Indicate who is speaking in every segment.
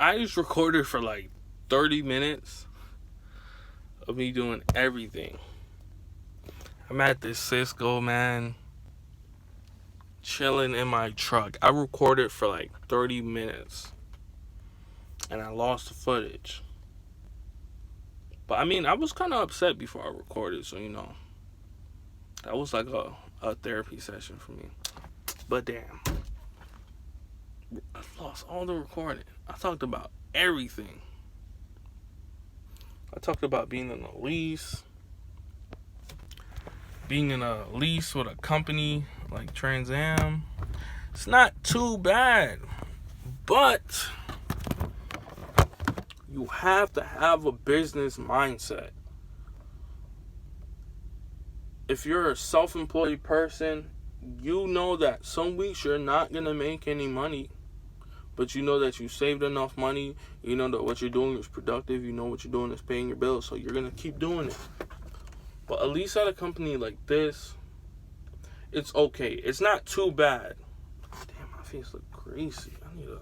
Speaker 1: I just recorded for like 30 minutes of me doing everything. I'm at this Cisco, man, chilling in my truck. I recorded for like 30 minutes and I lost the footage. But I mean, I was kind of upset before I recorded, so that was like a therapy session for me. But damn, I lost all the recording. I talked about everything. I talked about being in a lease, with a company like TransAm. It's not too bad, but you have to have a business mindset. If you're a self-employed person, you know that some weeks you're not going to make any money, but you know that you saved enough money. You know that what you're doing is productive. You know what you're doing is paying your bills, so you're going to keep doing it. But at least at a company like this, it's okay. It's not too bad. Damn, my face look crazy. I need a...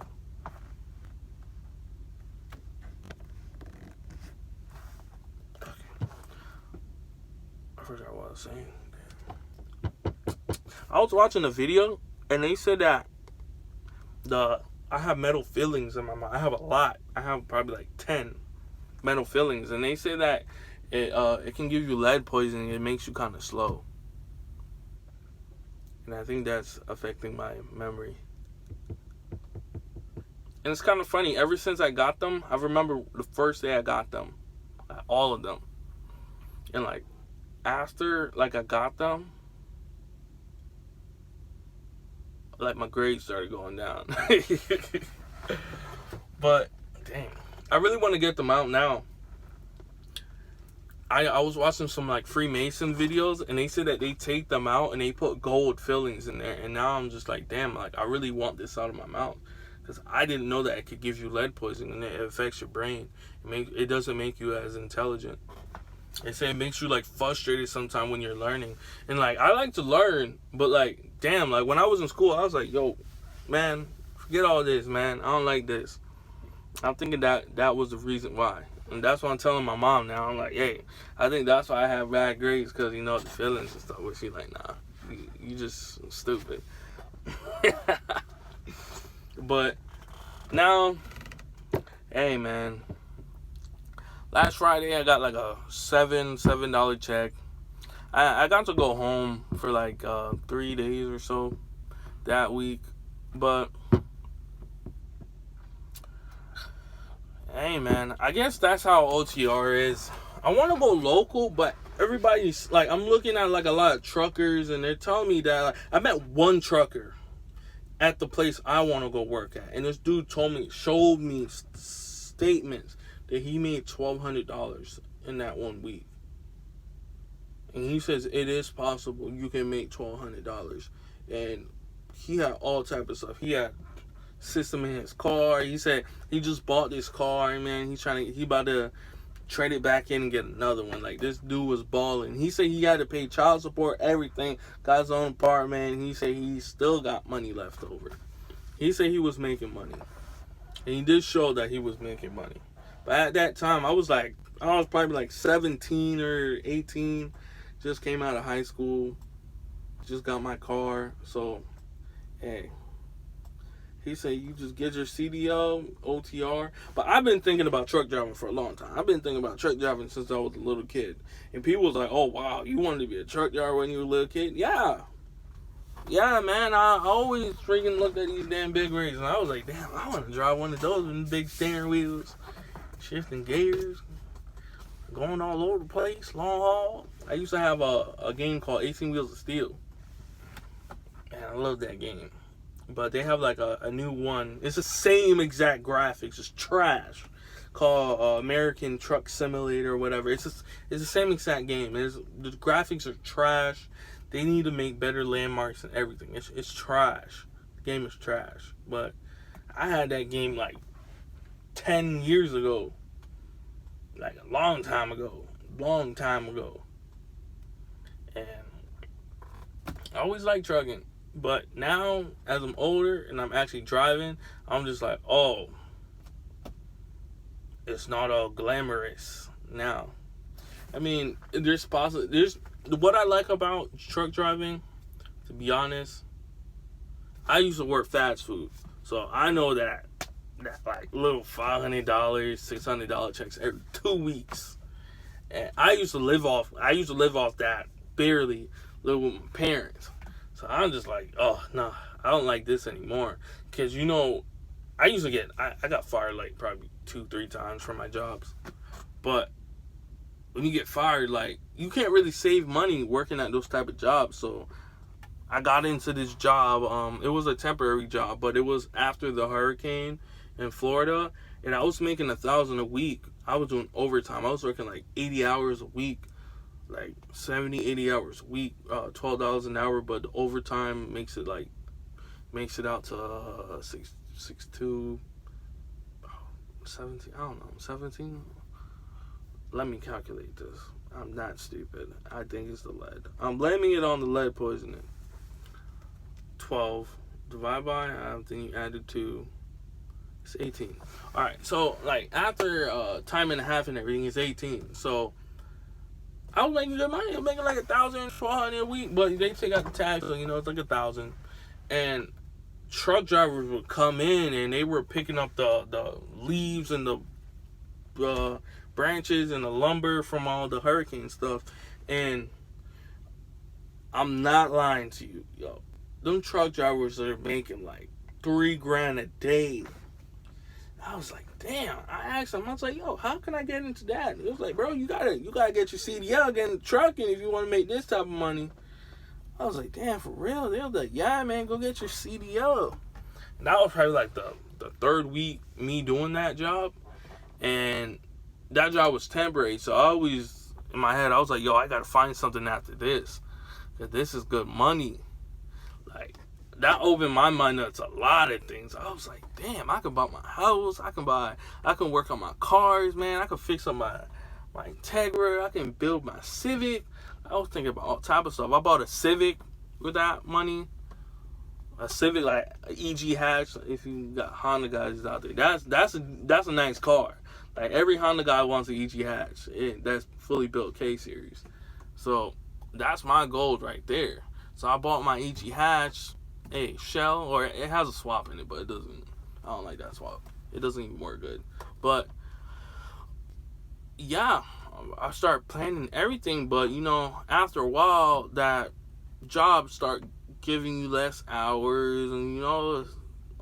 Speaker 1: Okay. I forgot what I was saying. I was watching a video, and they said that I have metal fillings in my mouth. I have a lot. I have probably like 10 metal fillings, and they say that it can give you lead poisoning. It makes you kind of slow, and I think that's affecting my memory. And it's kind of funny. Ever since I got them, I remember the first day I got them, all of them, and like after I got them, like my grades started going down. But dang, I really want to get them out now. I was watching some like Freemason videos, and they said that they take them out and they put gold fillings in there, and now I'm just like, damn, like I really want this out of my mouth, because I didn't know that it could give you lead poisoning and it affects your brain. It doesn't make you as intelligent. They say it makes you like frustrated sometimes when you're learning, and like I like to learn, but like damn, like when I was in school, I was like, yo, man, forget all this, man. I don't like this. I'm thinking that was the reason why. And that's what I'm telling my mom now. I'm like, hey, I think that's why I have bad grades, because, the feelings and stuff. But she's like, nah, you just stupid. But now, hey, man. Last Friday, I got like a $7 check. I got to go home for like 3 days or so that week. But hey, man, I guess that's how OTR is. I want to go local, but everybody's like, I'm looking at like a lot of truckers, and they're telling me that I met one trucker at the place I want to go work at, and this dude showed me statements that he made $1,200 in that 1 week. And he says it is possible you can make $1,200. And he had all type of stuff. He had system in his car. He said he just bought this car, man. He about to trade it back in and get another one. Like, this dude was balling. He said he had to pay child support, everything, got his own apartment. He said he still got money left over. He said he was making money, and he did show that he was making money. But at that time, I was probably like 17 or 18, just came out of high school, just got my car. So hey, he said you just get your CDL, OTR. But I've been thinking about truck driving for a long time. I've been thinking about truck driving since I was a little kid. And people was like, oh, wow, you wanted to be a truck driver when you were a little kid? Yeah. Yeah, man, I always freaking looked at these damn big rigs, and I was like, damn, I want to drive one of those with big steering wheels, shifting gears, going all over the place, long haul. I used to have a game called 18 Wheels of Steel. Man, I love that game. But they have like a new one. It's the same exact graphics. It's trash. Called American Truck Simulator or whatever. It's the same exact game. The graphics are trash. They need to make better landmarks and everything. It's trash. The game is trash. But I had that game like 10 years ago. Like a long time ago. And I always liked trucking. But now, as I'm older and I'm actually driving, I'm just like, oh, it's not all glamorous now. I mean, there's what I like about truck driving, to be honest. I used to work fast food, so I know that like little $500, $600 checks every 2 weeks, and I used to live off that barely, live with my parents. So I'm just like, oh no, I don't like this anymore, because I used to I got fired like probably 2-3 times from my jobs, but when you get fired, like, you can't really save money working at those type of jobs. So I got into this job. It was a temporary job, but it was after the hurricane in Florida, and I was making $1,000 a week. I was doing overtime. I was working like 80 hours a week, like 70, 80 hours a week, $12 an hour. But the overtime makes it out to 6 17. I don't know, 17. Let me calculate this. I'm not stupid. I think it's the lead. I'm blaming it on the lead poisoning. 12 divided by, I think you added 2. It's 18. Alright, so like after time and a half and everything, it's 18. So I was making good money. I was making like $1,400 a week, but they take out the tax, so it's like 1,000. And truck drivers would come in and they were picking up the leaves and the branches and the lumber from all the hurricane stuff. And I'm not lying to you, yo. Them truck drivers are making like $3,000 a day. I was like, damn. I asked him, I was like, yo, how can I get into that? He was like, bro, you gotta get your CDL, get in the trucking if you want to make this type of money. I was like, damn, for real? They was like, yeah, man, go get your CDL. And that was probably like the third week me doing that job. And that job was temporary, so I always, in my head, I was like, yo, I gotta find something after this, because this is good money. Like, that opened my mind up to a lot of things. I was like, damn, I can buy my house, I can work on my cars, man, I can fix up my Integra, I can build my Civic. I was thinking about all type of stuff. I bought a Civic with that money. A Civic, like an EG hatch. If you got Honda guys out there, that's a nice car. Like, every Honda guy wants an EG hatch. That's fully built K series. So that's my goal right there. So I bought my EG hatch, a shell, or it has a swap in it, but it doesn't. I don't like that swap. It doesn't even work good. But yeah, I started planning everything. But after a while, that job start giving you less hours, and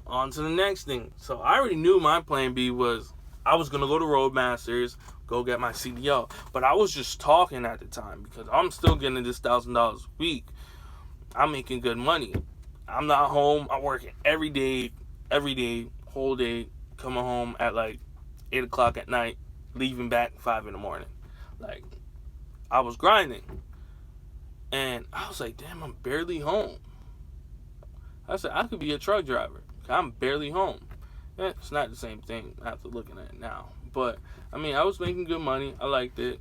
Speaker 1: on to the next thing. So I already knew my plan B was I was gonna go to Roadmasters, go get my CDL. But I was just talking at the time, because I'm still getting this $1,000 a week. I'm making good money. I'm not home. I'm working every day, whole day, coming home at like 8 o'clock at night, leaving back 5 in the morning. Like, I was grinding. And I was like, damn, I'm barely home. I said, I could be a truck driver. I'm barely home. It's not the same thing after looking at it now. But, I mean, I was making good money. I liked it.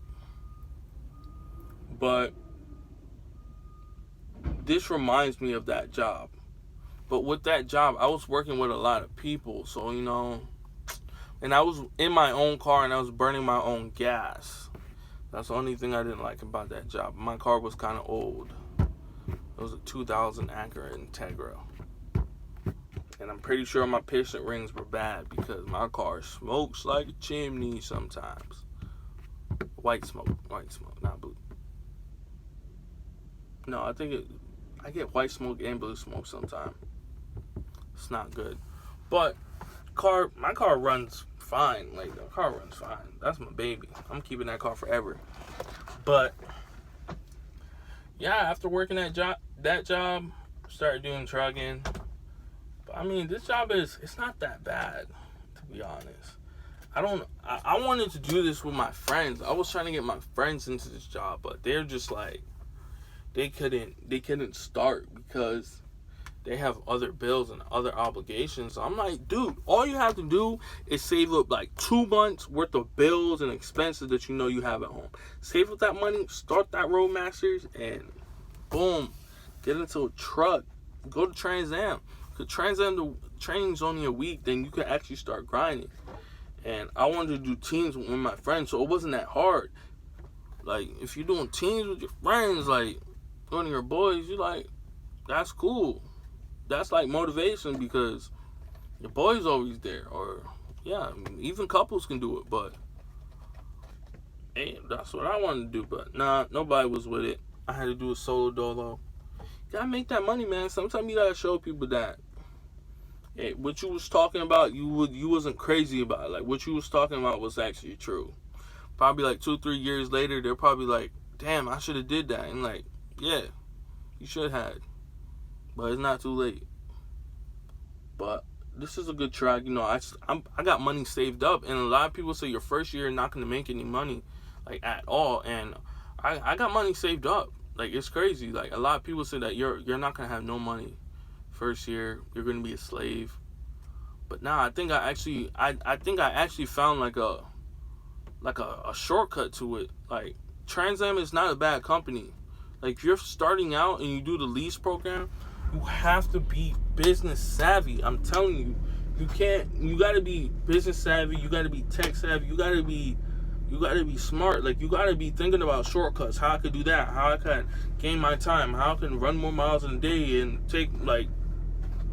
Speaker 1: But this reminds me of that job. But with that job, I was working with a lot of people. So, and I was in my own car and I was burning my own gas. That's the only thing I didn't like about that job. My car was kind of old. It was a 2000 Acura Integra. And I'm pretty sure my piston rings were bad, because my car smokes like a chimney sometimes. White smoke, not blue. No, I get white smoke and blue smoke sometimes. It's not good. But my car runs fine. Like, the car runs fine. That's my baby. I'm keeping that car forever. But yeah, after working that job, started doing trucking. But I mean, this job it's not that bad, to be honest. I wanted to do this with my friends. I was trying to get my friends into this job, but they're just like, they couldn't start because they have other bills and other obligations. So I'm like, dude, all you have to do is save up like 2 months worth of bills and expenses that you have at home. Save up that money, start that Roadmasters, and boom, get into a truck. Go to TransAm. Because TransAm, the training's only a week, then you can actually start grinding. And I wanted to do teams with my friends, so it wasn't that hard. Like, if you're doing teams with your friends, like, one of your boys, you're like, that's cool. That's like motivation because your boy's always there. Or, yeah, even couples can do it, but hey, that's what I wanted to do. But nah, nobody was with it. I had to do a solo dolo. You gotta make that money, man. Sometimes you gotta show people that, hey, what you was talking about, you wasn't crazy about it. Like, what you was talking about was actually true. Probably like 2-3 years later, they're probably like, damn, I should have did that. And like, yeah, you should have. But it's not too late. But this is a good track. You know, I got money saved up. And a lot of people say your first year you're not going to make any money, like, at all. And I got money saved up. Like, it's crazy. Like, a lot of people say that you're not going to have no money first year. You're going to be a slave. But nah, I think I actually found like a shortcut to it. Like, TransAm is not a bad company. Like, if you're starting out and you do the lease program, you have to be business savvy. I'm telling you, you gotta be business savvy, you gotta be tech savvy, you gotta be smart. Like, you gotta be thinking about shortcuts, how I could do that, how I can gain my time, how I can run more miles in a day and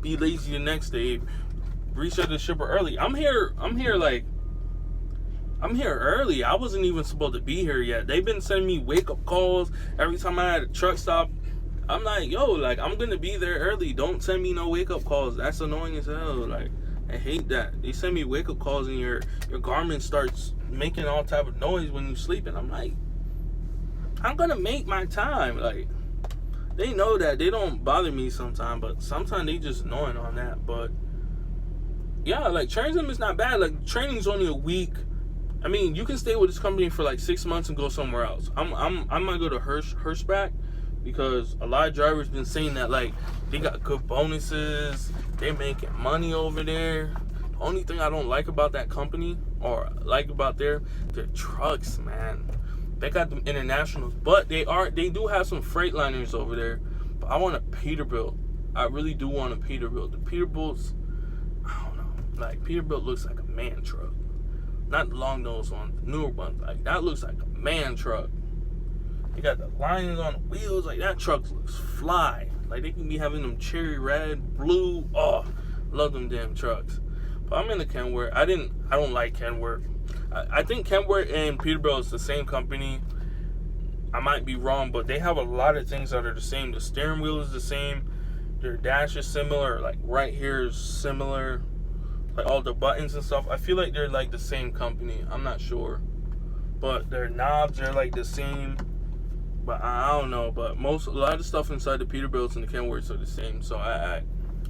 Speaker 1: be lazy the next day, reset the shipper early. I'm here early. I wasn't even supposed to be here yet. They've been sending me wake-up calls every time I had a truck stop. I'm like, yo, like, I'm gonna be there early. Don't send me no wake-up calls. That's annoying as hell. Like, I hate that. They send me wake-up calls and your Garmin starts making all type of noise when you sleep. And I'm like, I'm gonna make my time. Like, they know that. They don't bother me sometimes, but sometimes they just annoying on that. But yeah, like, TransAm is not bad. Like, training's only a week. I mean, you can stay with this company for like 6 months and go somewhere else. I might go to Hirschback because a lot of drivers been saying that, like, they got good bonuses, they making money over there. The only thing I don't like about that company, or like about their trucks, man. They got them internationals, but they do have some Freightliners over there. But I want a Peterbilt. I really do want a Peterbilt. The Peterbilts, I don't know. Like, Peterbilt looks like a man truck. Not the long nose one, the newer one. Like, that looks like a man truck. They got the lines on the wheels. Like, that truck looks fly. Like, they can be having them cherry red, blue. Oh, love them damn trucks. But I'm in the Kenworth. I don't like Kenworth. I think Kenworth and Peterbilt is the same company. I might be wrong, but they have a lot of things that are the same. The steering wheel is the same. Their dash is similar. Like, right here is similar. Like, all the buttons and stuff. I feel like they're like the same company. I'm not sure. But their knobs are like the same. But I don't know. But a lot of the stuff inside the Peterbilts and the Kenworths are the same. So I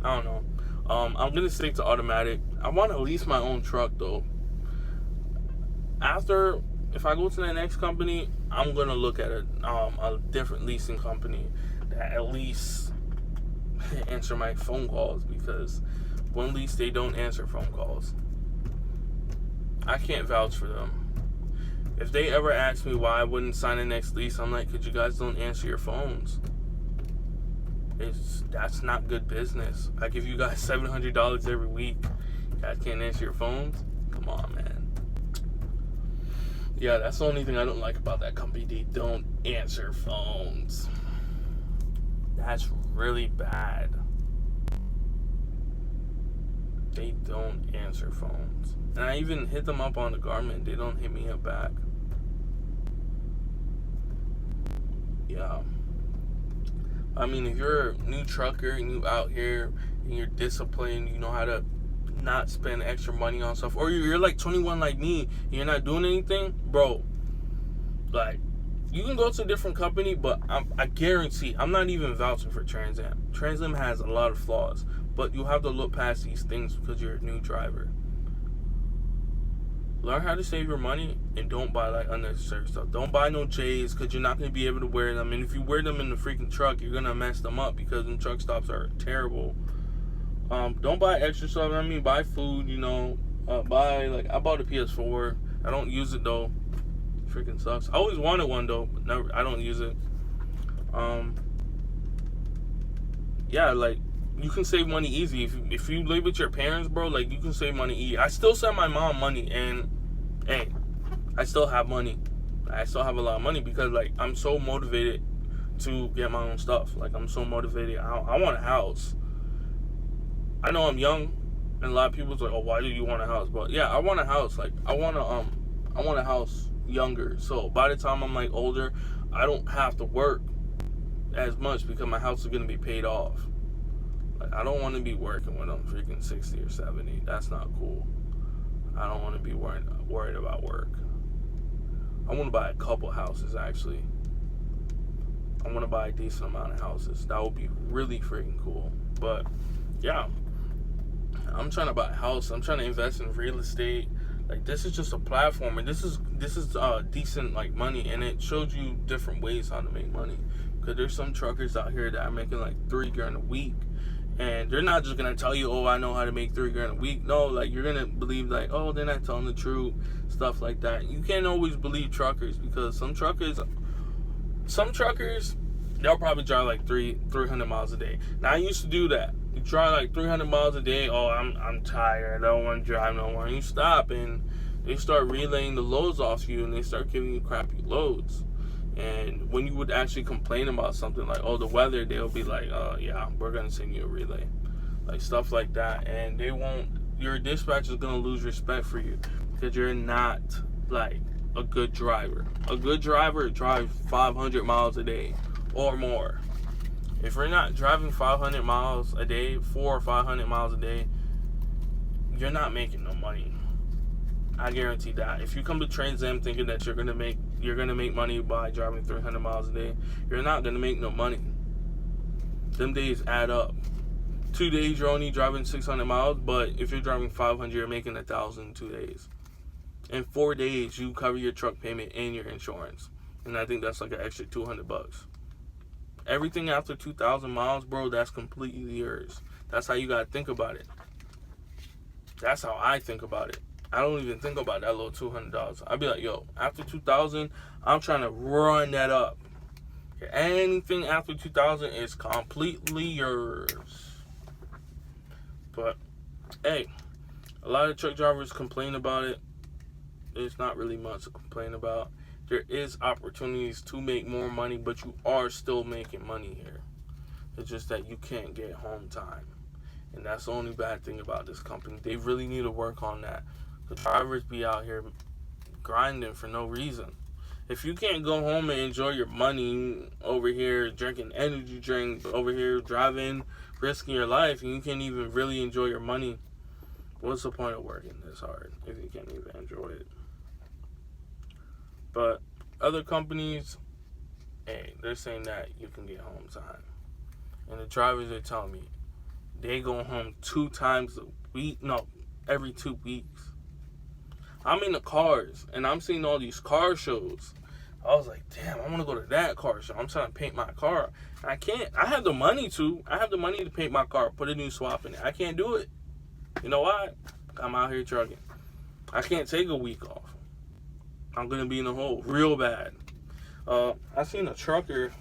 Speaker 1: don't know. I'm gonna stick to automatic. I want to lease my own truck though. If I go to the next company, I'm gonna look at a different leasing company that at least answer my phone calls, because one lease, they don't answer phone calls. I can't vouch for them. If they ever ask me why I wouldn't sign the next lease, I'm like, because you guys don't answer your phones. That's not good business. I give you guys $700 every week. You guys can't answer your phones? Come on, man. Yeah, that's the only thing I don't like about that company. They don't answer phones. That's really bad. They don't answer phones. And I even hit them up on the Garmin. They don't hit me up back. Yeah. I mean, if you're a new trucker and you out here and you're disciplined, you know how to not spend extra money on stuff, or you're like 21 like me and you're not doing anything, bro, like, you can go to a different company, but I guarantee, I'm not even vouching for TransAm. TransAm has a lot of flaws, but you have to look past these things because you're a new driver. Learn how to save your money and don't buy like unnecessary stuff. Don't buy no J's because you're not going to be able to wear them. And if you wear them in the freaking truck, you're going to mess them up because them truck stops are terrible. Don't buy extra stuff. I mean, buy food, you know. I bought a PS4. I don't use it though. Freaking sucks. I always wanted one though, but never. I don't use it. Yeah, like, you can save money easy. If you live with your parents, bro, like, you can save money easy. I still send my mom money, and hey, I still have money. I still have a lot of money because, like, I'm so motivated to get my own stuff. Like, I'm so motivated. I want a house. I know I'm young, and a lot of people's like, oh, why do you want a house? But yeah, I want a house. Like, I want a house younger. So by the time I'm like older, I don't have to work as much because my house is gonna be paid off. Like, I don't want to be working when I'm freaking 60 or 70. That's not cool. I don't want to be worried about work. I want to buy a couple houses, actually. I want to buy a decent amount of houses. That would be really freaking cool. But yeah, I'm trying to buy a house. I'm trying to invest in real estate. Like, this is just a platform, and this is decent, like, money, and it shows you different ways how to make money. Because there's some truckers out here that are making like $3,000 a week, and they're not just gonna tell you, oh, I know how to make $3,000 a week. No, like, you're gonna believe, like, oh, they're not telling the truth, stuff like that. You can't always believe truckers, because some truckers, they'll probably drive like 300 miles a day. Now, I used to do that. You drive like 300 miles a day. Oh, I'm tired. I don't want to drive no more. And you stop, and they start relaying the loads off you, and they start giving you crappy loads. And when you would actually complain about something like, oh, the weather, they'll be like, yeah, we're going to send you a relay. Like, stuff like that. And your dispatch is going to lose respect for you because you're not, like, a good driver. A good driver drives 500 miles a day or more. If you're not driving 500 miles a day, 400 or 500 miles a day, you're not making no money. I guarantee that. If you come to TransAm thinking that you're gonna make money by driving 300 miles a day, you're not gonna make no money. Them days add up. 2 days you're only driving 600 miles, but if you're driving 500, you're making 1,000 in 2 days. In 4 days, you cover your truck payment and your insurance, and I think that's like an extra $200. Everything after 2,000 miles, bro, that's completely yours. That's how you gotta think about it. That's how I think about it. I don't even think about that little $200. I'd be like, yo, after 2,000, I'm trying to run that up. Anything after 2,000 is completely yours. But hey, a lot of truck drivers complain about it. There's not really much to complain about. There is opportunities to make more money, but you are still making money here. It's just that you can't get home time. And that's the only bad thing about this company. They really need to work on that. The drivers be out here grinding for no reason. If you can't go home and enjoy your money over here drinking energy drinks, over here driving, risking your life, and you can't even really enjoy your money, what's the point of working this hard if you can't even enjoy it? But other companies, hey, they're saying that you can get home time. And the drivers are telling me they go home 2 times a week, no, every 2 weeks. I'm in the cars, and I'm seeing all these car shows. I was like, damn, I want to go to that car show. I'm trying to paint my car. I can't. I have the money to. I have the money to paint my car, put a new swap in it. I can't do it. You know why? I'm out here trucking. I can't take a week off. I'm going to be in the hole real bad. I seen a trucker.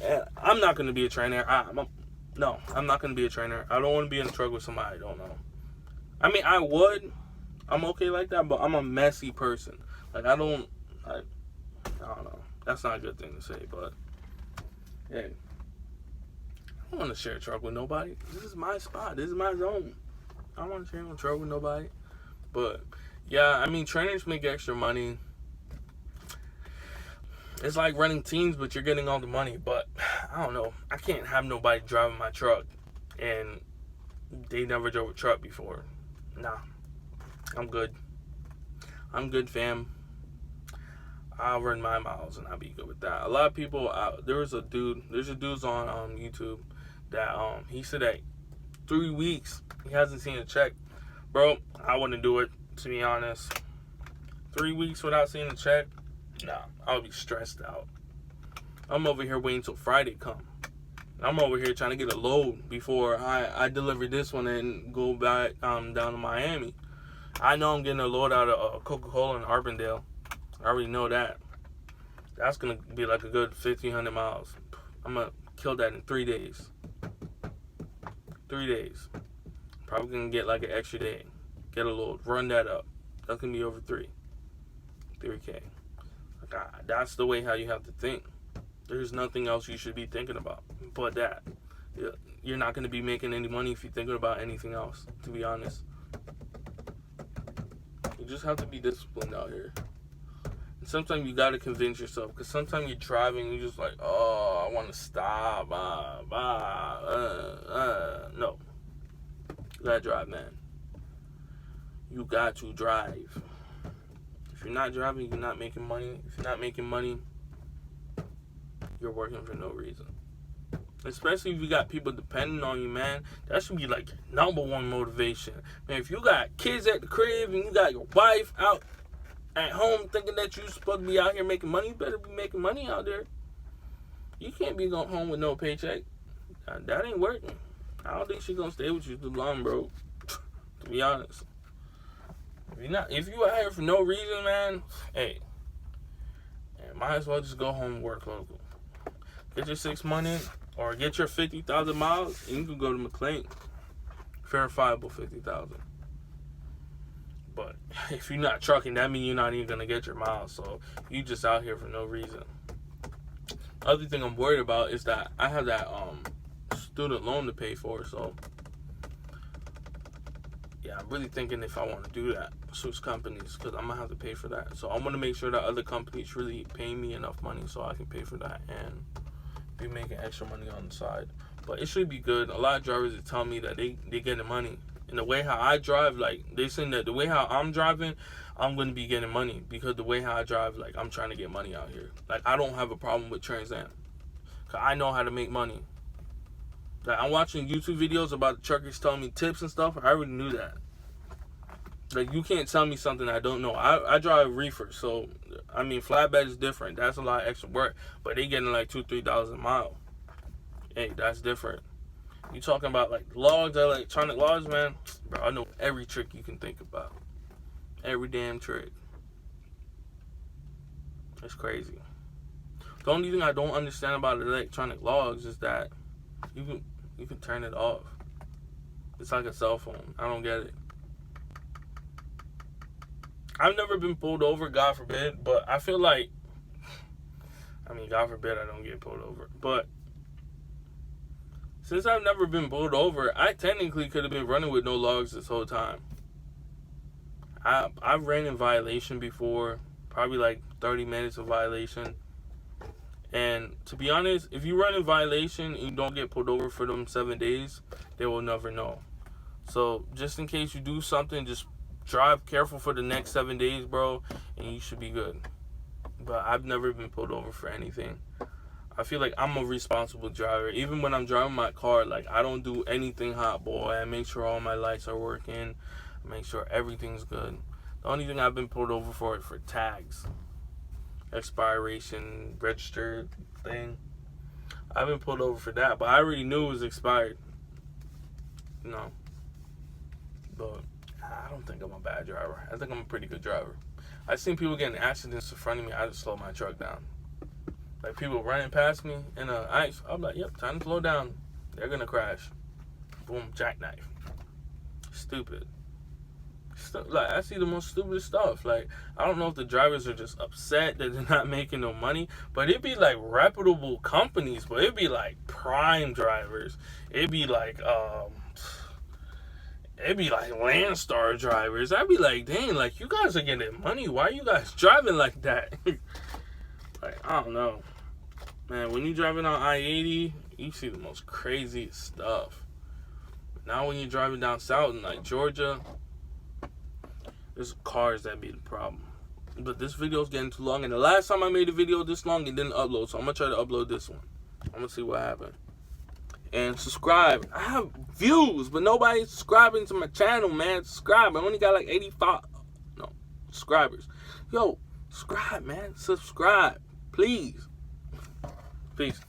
Speaker 1: And I'm not going to be a trainer. No, I'm not going to be a trainer. I don't want to be in a truck with somebody I don't know. I mean, I would. I'm okay like that, but I'm a messy person. Like, I don't know. That's not a good thing to say, but hey, I don't want to share a truck with nobody. This is my spot. This is my zone. I don't want to share a truck with nobody. But yeah, I mean, trainers make extra money. It's like running teams, but you're getting all the money. But I don't know. I can't have nobody driving my truck, and they never drove a truck before. Nah. I'm good. I'm good, fam. I'll run my miles and I'll be good with that. A lot of people, there's a dude on YouTube that he said that 3 weeks he hasn't seen a check. Bro, I wouldn't do it, to be honest. 3 weeks without seeing a check? Nah, I would be stressed out. I'm over here waiting till Friday come. I'm over here trying to get a load before I deliver this one and go back down to Miami. I know I'm getting a load out of Coca-Cola in Arbondale. I already know that. That's going to be like a good 1,500 miles. I'm going to kill that in 3 days. 3 days. Probably gonna get like an extra day. Get a load. Run that up. That's gonna be over 3K. That's the way how you have to think. There's nothing else you should be thinking about but that. You're not going to be making any money if you're thinking about anything else, to be honest. You just have to be disciplined out here. And sometimes you got to convince yourself, because sometimes you're driving, you're just like, oh, I want to stop. No. You got to drive, man. You got to drive. If you're not driving, you're not making money. If you're not making money, you're working for no reason. Especially if you got people depending on you, man. That should be like your #1 motivation. Man, if you got kids at the crib and you got your wife out at home thinking that you're supposed to be out here making money, you better be making money out there. You can't be going home with no paycheck. That ain't working. I don't think she's gonna stay with you too long, bro. To be honest. If you out here for no reason, man, hey, might as well just go home and work local. Get your 6 months in, or get your 50,000 miles, and you can go to McLean. Verifiable 50,000. But if you're not trucking, that means you're not even gonna get your miles. So you just out here for no reason. Other thing I'm worried about is that I have that student loan to pay for. So yeah, I'm really thinking if I want to do that, switch companies, because I'm gonna have to pay for that. So I'm gonna make sure that other companies really pay me enough money so I can pay for that and be making extra money on the side. But it should be good. A lot of drivers are telling me that they getting money. And the way how I drive, like, they saying that the way how I'm driving, I'm going to be getting money. Because the way how I drive, like, I'm trying to get money out here. Like, I don't have a problem with TransAm. Because I know how to make money. Like, I'm watching YouTube videos about the truckers telling me tips and stuff. I already knew that. Like, you can't tell me something I don't know. I drive reefer, so, I mean, flatbed is different. That's a lot of extra work. But they getting like $2-3 a mile. Hey, that's different. You talking about like logs, electronic logs, man? Bro, I know every trick you can think about. Every damn trick. It's crazy. The only thing I don't understand about electronic logs is that you can turn it off. It's like a cell phone. I don't get it. I've never been pulled over, God forbid, but I feel like, I mean, God forbid I don't get pulled over, but since I've never been pulled over, I technically could have been running with no logs this whole time. I've ran in violation before, probably like 30 minutes of violation. And to be honest, if you run in violation and you don't get pulled over for them 7 days, they will never know. So just in case you do something, just drive careful for the next 7 days, bro, and you should be good. But I've never been pulled over for anything. I feel like I'm a responsible driver. Even when I'm driving my car, like, I don't do anything hot, boy. I make sure all my lights are working. I make sure everything's good. The only thing I've been pulled over for is for tags. Expiration, registered thing. I've been pulled over for that, but I already knew it was expired. You know. But I don't think I'm a bad driver. I think I'm a pretty good driver. I've seen people getting accidents in front of me. I just slow my truck down. Like, people running past me in the ice, I'm like, yep, time to slow down. They're gonna crash. Boom, jackknife. Stupid. Like, I see the most stupid stuff. Like, I don't know if the drivers are just upset that they're not making no money, but it'd be like reputable companies, but it'd be like prime drivers. It'd be like Landstar drivers. I'd be like, dang, like, you guys are getting money. Why are you guys driving like that? Like, I don't know. Man, when you're driving on I-80, you see the most craziest stuff. Now when you're driving down south in, like, Georgia, there's cars that be the problem. But this video's getting too long. And the last time I made a video this long, it didn't upload. So I'm going to try to upload this one. I'm going to see what happened. And subscribe. I have views, but nobody's subscribing to my channel, man. Subscribe. I only got like 85 subscribers. Yo, subscribe, man. Subscribe. Please. Peace.